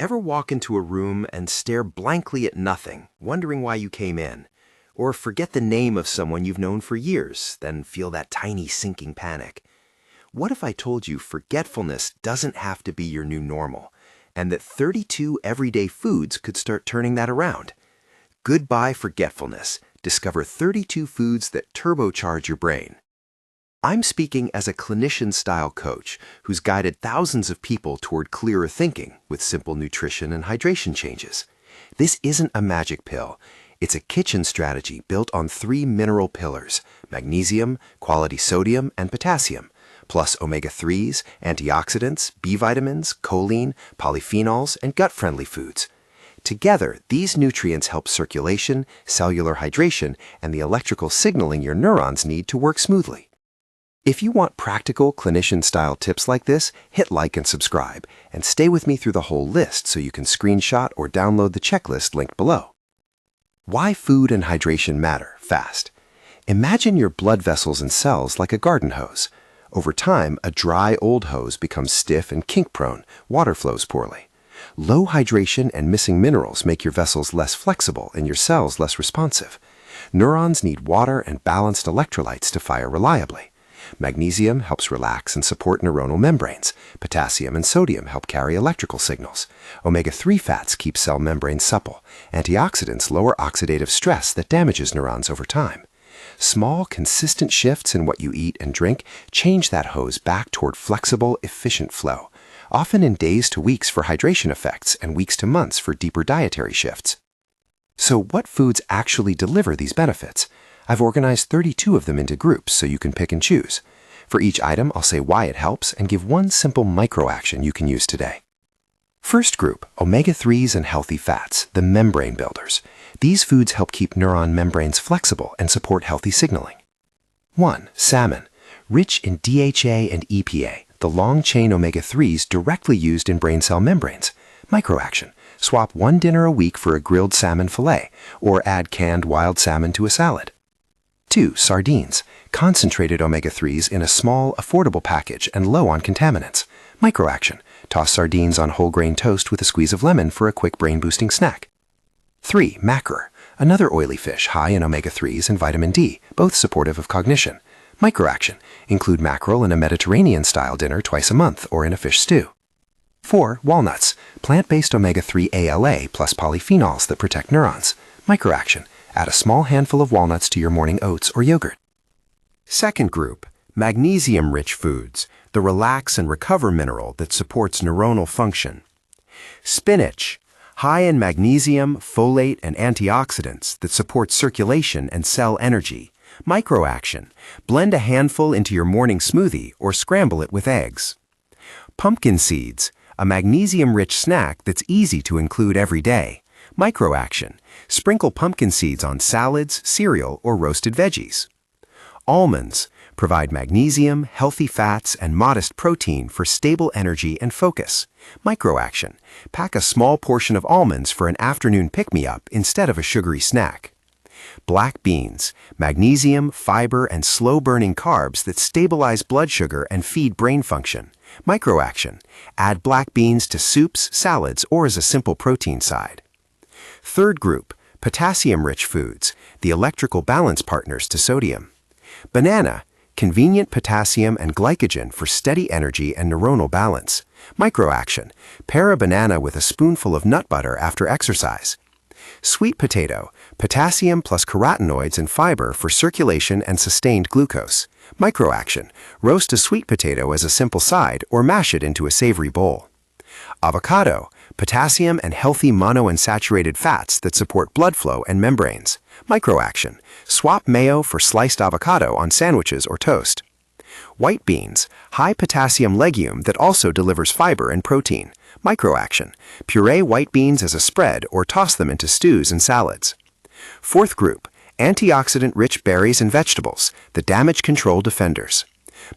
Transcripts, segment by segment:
Ever walk into a room and stare blankly at nothing, wondering why you came in? Or forget the name of someone you've known for years, then feel that tiny sinking panic? What if I told you forgetfulness doesn't have to be your new normal, and that 32 everyday foods could start turning that around? Goodbye forgetfulness. Discover 32 foods that turbocharge your brain. I'm speaking as a clinician-style coach who's guided thousands of people toward clearer thinking with simple nutrition and hydration changes. This isn't a magic pill. It's a kitchen strategy built on 3 mineral pillars: magnesium, quality sodium, and potassium, plus omega-3s, antioxidants, B vitamins, choline, polyphenols, and gut-friendly foods. Together, these nutrients help circulation, cellular hydration, and the electrical signaling your neurons need to work smoothly. If you want practical clinician-style tips like this, hit like and subscribe, and stay with me through the whole list so you can screenshot or download the checklist linked below. Why food and hydration matter fast. Imagine your blood vessels and cells like a garden hose. Over time, a dry old hose becomes stiff and kink-prone, water flows poorly. Low hydration and missing minerals make your vessels less flexible and your cells less responsive. Neurons need water and balanced electrolytes to fire reliably. Magnesium helps relax and support neuronal membranes. Potassium and sodium help carry electrical signals. Omega-3 fats keep cell membranes supple. Antioxidants lower oxidative stress that damages neurons over time. Small, consistent shifts in what you eat and drink change that hose back toward flexible, efficient flow, often in days to weeks for hydration effects and weeks to months for deeper dietary shifts. So what foods actually deliver these benefits? I've organized 32 of them into groups so you can pick and choose. For each item, I'll say why it helps and give one simple micro-action you can use today. First group, omega-3s and healthy fats, the membrane builders. These foods help keep neuron membranes flexible and support healthy signaling. 1. Salmon, rich in DHA and EPA, the long-chain omega-3s directly used in brain cell membranes. Micro-action, swap one dinner a week for a grilled salmon fillet, or add canned wild salmon to a salad. 2. Sardines, concentrated omega-3s in a small, affordable package and low on contaminants. Micro-action, toss sardines on whole grain toast with a squeeze of lemon for a quick brain-boosting snack. 3. Mackerel, another oily fish high in omega-3s and vitamin D, both supportive of cognition. Micro-action, include mackerel in a Mediterranean-style dinner twice a month or in a fish stew. 4. Walnuts, plant-based omega-3 ALA plus polyphenols that protect neurons. Micro-action, add a small handful of walnuts to your morning oats or yogurt. Second group, magnesium-rich foods, the relax and recover mineral that supports neuronal function. Spinach, high in magnesium, folate, and antioxidants that support circulation and cell energy. Micro-action, blend a handful into your morning smoothie or scramble it with eggs. Pumpkin seeds, a magnesium-rich snack that's easy to include every day. Micro-action, sprinkle pumpkin seeds on salads, cereal, or roasted veggies. Almonds, provide magnesium, healthy fats, and modest protein for stable energy and focus. Micro-action, pack a small portion of almonds for an afternoon pick-me-up instead of a sugary snack. Black beans, magnesium, fiber, and slow-burning carbs that stabilize blood sugar and feed brain function. Micro-action, add black beans to soups, salads, or as a simple protein side. Third group, potassium-rich foods, the electrical balance partners to sodium. Banana, convenient potassium and glycogen for steady energy and neuronal balance. Micro-action, pair a banana with a spoonful of nut butter after exercise. Sweet potato, potassium plus carotenoids and fiber for circulation and sustained glucose. Micro-action, roast a sweet potato as a simple side or mash it into a savory bowl. Avocado, potassium and healthy monounsaturated fats that support blood flow and membranes. Micro-action, swap mayo for sliced avocado on sandwiches or toast. White beans, high potassium legume that also delivers fiber and protein. Micro-action, puree white beans as a spread or toss them into stews and salads. Fourth group, antioxidant-rich berries and vegetables, the damage control defenders.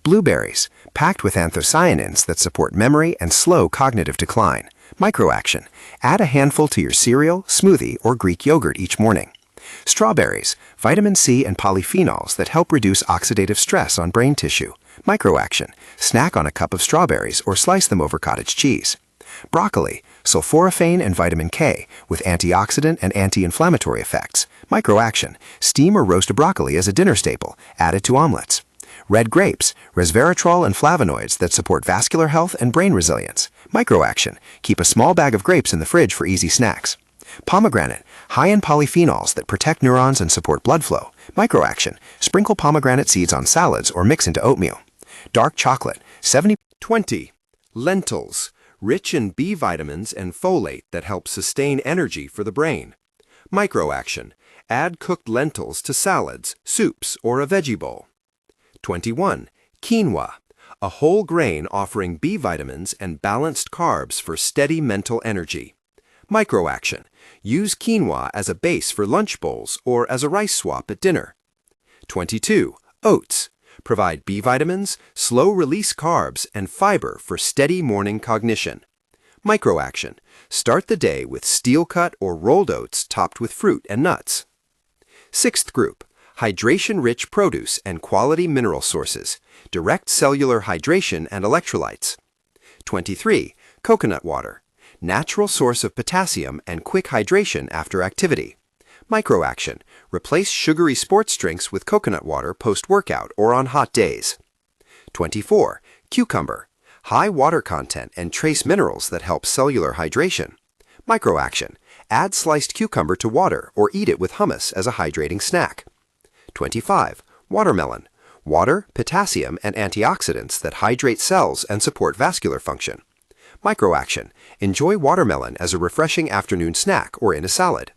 Blueberries, packed with anthocyanins that support memory and slow cognitive decline. Micro-action, add a handful to your cereal, smoothie, or Greek yogurt each morning. Strawberries, vitamin C and polyphenols that help reduce oxidative stress on brain tissue. Micro-action, snack on a cup of strawberries or slice them over cottage cheese. Broccoli, sulforaphane and vitamin K with antioxidant and anti-inflammatory effects. Microaction, steam or roast a broccoli as a dinner staple, added to omelets. Red grapes, resveratrol and flavonoids that support vascular health and brain resilience. Microaction, keep a small bag of grapes in the fridge for easy snacks. Pomegranate, high in polyphenols that protect neurons and support blood flow. Microaction, sprinkle pomegranate seeds on salads or mix into oatmeal. Dark chocolate, 20. Lentils, rich in B vitamins and folate that help sustain energy for the brain. Microaction, add cooked lentils to salads, soups, or a veggie bowl. 21. Quinoa, a whole grain offering B vitamins and balanced carbs for steady mental energy. Microaction, use quinoa as a base for lunch bowls or as a rice swap at dinner. 22. Oats, provide B vitamins, slow-release carbs, and fiber for steady morning cognition. Microaction, start the day with steel-cut or rolled oats topped with fruit and nuts. Sixth group, hydration-rich produce and quality mineral sources, direct cellular hydration and electrolytes. 23. Coconut water, natural source of potassium and quick hydration after activity. Microaction, replace sugary sports drinks with coconut water post-workout or on hot days. 24. Cucumber, high water content and trace minerals that help cellular hydration. Microaction, add sliced cucumber to water or eat it with hummus as a hydrating snack. 25. Watermelon, water, potassium, and antioxidants that hydrate cells and support vascular function. Microaction, enjoy watermelon as a refreshing afternoon snack or in a salad.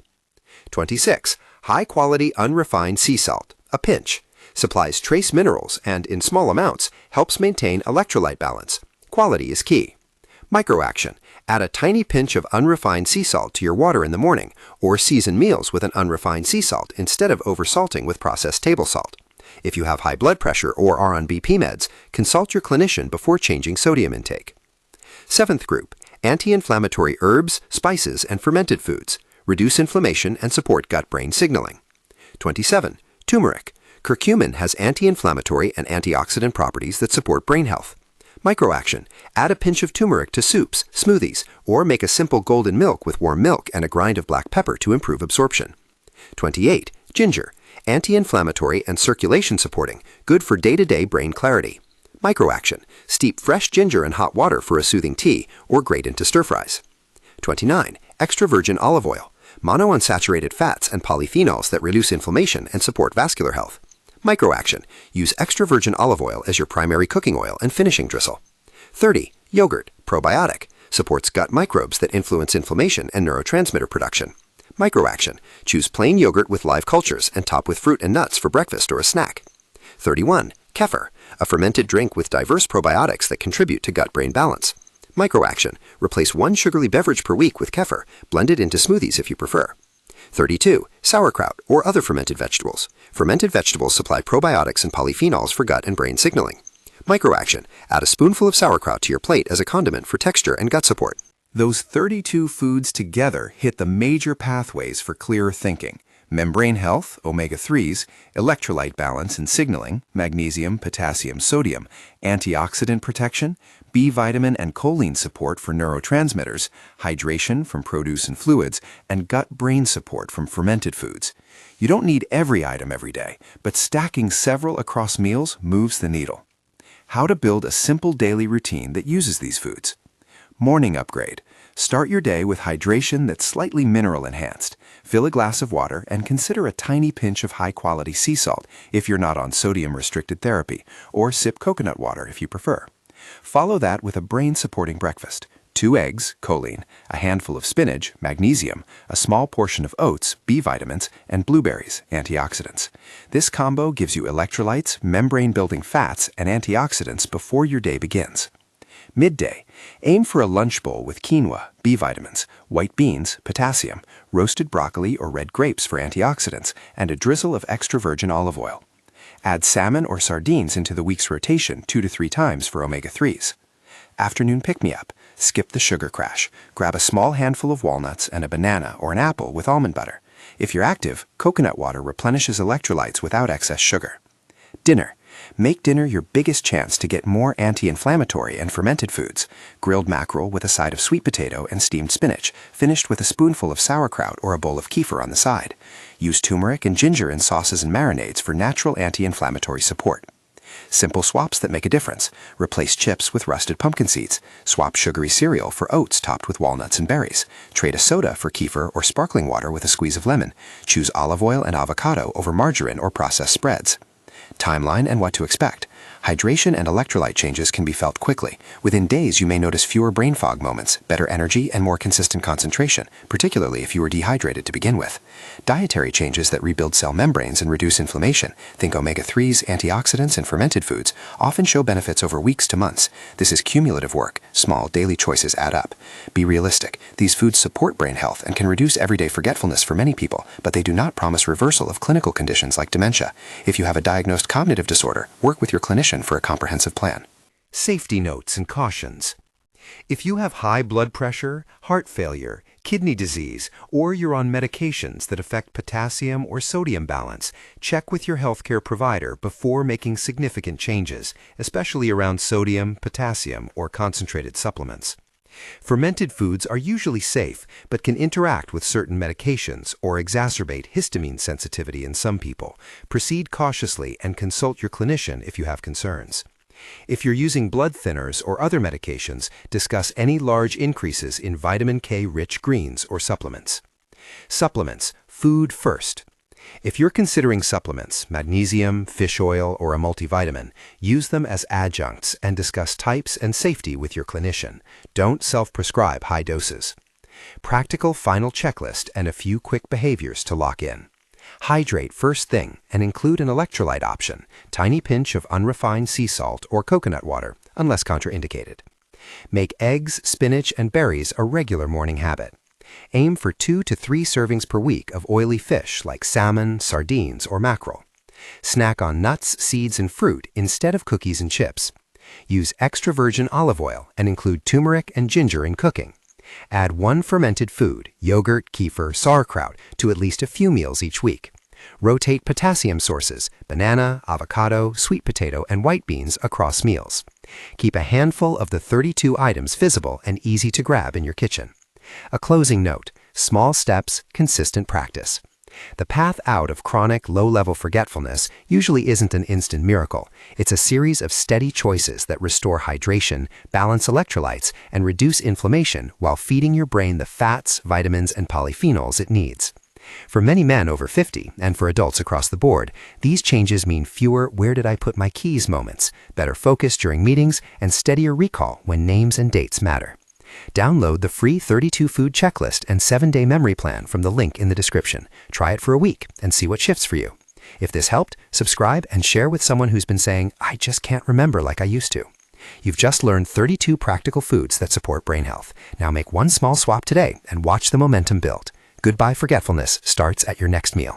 26. High-quality unrefined sea salt, a pinch, supplies trace minerals and, in small amounts, helps maintain electrolyte balance. Quality is key. Microaction, add a tiny pinch of unrefined sea salt to your water in the morning, or season meals with an unrefined sea salt instead of oversalting with processed table salt. If you have high blood pressure or are on BP meds, consult your clinician before changing sodium intake. Seventh group, anti-inflammatory herbs, spices, and fermented foods, reduce inflammation and support gut-brain signaling. 27. Turmeric, curcumin has anti-inflammatory and antioxidant properties that support brain health. Microaction, add a pinch of turmeric to soups, smoothies, or make a simple golden milk with warm milk and a grind of black pepper to improve absorption. 28. Ginger, anti-inflammatory and circulation supporting, good for day-to-day brain clarity. Microaction, steep fresh ginger in hot water for a soothing tea or grate into stir-fries. 29. Extra virgin olive oil, monounsaturated fats and polyphenols that reduce inflammation and support vascular health. Microaction, use extra virgin olive oil as your primary cooking oil and finishing drizzle. 30. Yogurt, probiotic, supports gut microbes that influence inflammation and neurotransmitter production. Microaction, choose plain yogurt with live cultures and top with fruit and nuts for breakfast or a snack. 31. Kefir, a fermented drink with diverse probiotics that contribute to gut-brain balance. Microaction, replace one sugary beverage per week with kefir, blended into smoothies if you prefer. 32. Sauerkraut or other fermented vegetables. Fermented vegetables supply probiotics and polyphenols for gut and brain signaling. Microaction, add a spoonful of sauerkraut to your plate as a condiment for texture and gut support. Those 32 foods together hit the major pathways for clearer thinking: membrane health, omega-3s, electrolyte balance and signaling, magnesium, potassium, sodium, antioxidant protection, B vitamin and choline support for neurotransmitters, hydration from produce and fluids, and gut-brain support from fermented foods. You don't need every item every day, but stacking several across meals moves the needle. How to build a simple daily routine that uses these foods. Morning upgrade. Start your day with hydration that's slightly mineral-enhanced. Fill a glass of water and consider a tiny pinch of high-quality sea salt if you're not on sodium-restricted therapy, or sip coconut water if you prefer. Follow that with a brain-supporting breakfast: 2 eggs, choline, a handful of spinach, magnesium, a small portion of oats, B vitamins, and blueberries, antioxidants. This combo gives you electrolytes, membrane-building fats, and antioxidants before your day begins. Midday, aim for a lunch bowl with quinoa, B vitamins, white beans, potassium, roasted broccoli or red grapes for antioxidants, and a drizzle of extra virgin olive oil. Add salmon or sardines into the week's rotation 2 to 3 times for omega-3s. Afternoon pick-me-up. Skip the sugar crash. Grab a small handful of walnuts and a banana or an apple with almond butter. If you're active, coconut water replenishes electrolytes without excess sugar. Dinner. Make dinner your biggest chance to get more anti-inflammatory and fermented foods. Grilled mackerel with a side of sweet potato and steamed spinach, finished with a spoonful of sauerkraut or a bowl of kefir on the side. Use turmeric and ginger in sauces and marinades for natural anti-inflammatory support. Simple swaps that make a difference. Replace chips with rusted pumpkin seeds. Swap sugary cereal for oats topped with walnuts and berries. Trade a soda for kefir or sparkling water with a squeeze of lemon. Choose olive oil and avocado over margarine or processed spreads. Timeline and what to expect. Hydration and electrolyte changes can be felt quickly. Within days, you may notice fewer brain fog moments, better energy, and more consistent concentration, particularly if you were dehydrated to begin with. Dietary changes that rebuild cell membranes and reduce inflammation, think omega-3s, antioxidants, and fermented foods, often show benefits over weeks to months. This is cumulative work. Small, daily choices add up. Be realistic. These foods support brain health and can reduce everyday forgetfulness for many people, but they do not promise reversal of clinical conditions like dementia. If you have a diagnosed cognitive disorder, work with your clinician for a comprehensive plan. Safety notes and cautions. If you have high blood pressure, heart failure, kidney disease, or you're on medications that affect potassium or sodium balance, check with your healthcare provider before making significant changes, especially around sodium, potassium, or concentrated supplements. Fermented foods are usually safe, but can interact with certain medications or exacerbate histamine sensitivity in some people. Proceed cautiously and consult your clinician if you have concerns. If you're using blood thinners or other medications, discuss any large increases in vitamin K-rich greens or supplements. Supplements, food first. If you're considering supplements, magnesium, fish oil, or a multivitamin, use them as adjuncts and discuss types and safety with your clinician. Don't self-prescribe high doses. Practical final checklist and a few quick behaviors to lock in. Hydrate first thing and include an electrolyte option, tiny pinch of unrefined sea salt or coconut water, unless contraindicated. Make eggs, spinach, and berries a regular morning habit. Aim for 2 to 3 servings per week of oily fish like salmon, sardines, or mackerel. Snack on nuts, seeds, and fruit instead of cookies and chips. Use extra virgin olive oil and include turmeric and ginger in cooking. Add one fermented food, yogurt, kefir, sauerkraut, to at least a few meals each week. Rotate potassium sources, banana, avocado, sweet potato, and white beans across meals. Keep a handful of the 32 items visible and easy to grab in your kitchen. A closing note: small steps, consistent practice. The path out of chronic, low-level forgetfulness usually isn't an instant miracle. It's a series of steady choices that restore hydration, balance electrolytes, and reduce inflammation while feeding your brain the fats, vitamins, and polyphenols it needs. For many men over 50, and for adults across the board, these changes mean fewer "where did I put my keys" moments, better focus during meetings, and steadier recall when names and dates matter. Download the free 32-food checklist and 7-day memory plan from the link in the description. Try it for a week and see what shifts for you. If this helped, subscribe and share with someone who's been saying, "I just can't remember like I used to." You've just learned 32 practical foods that support brain health. Now make one small swap today and watch the momentum build. Goodbye forgetfulness starts at your next meal.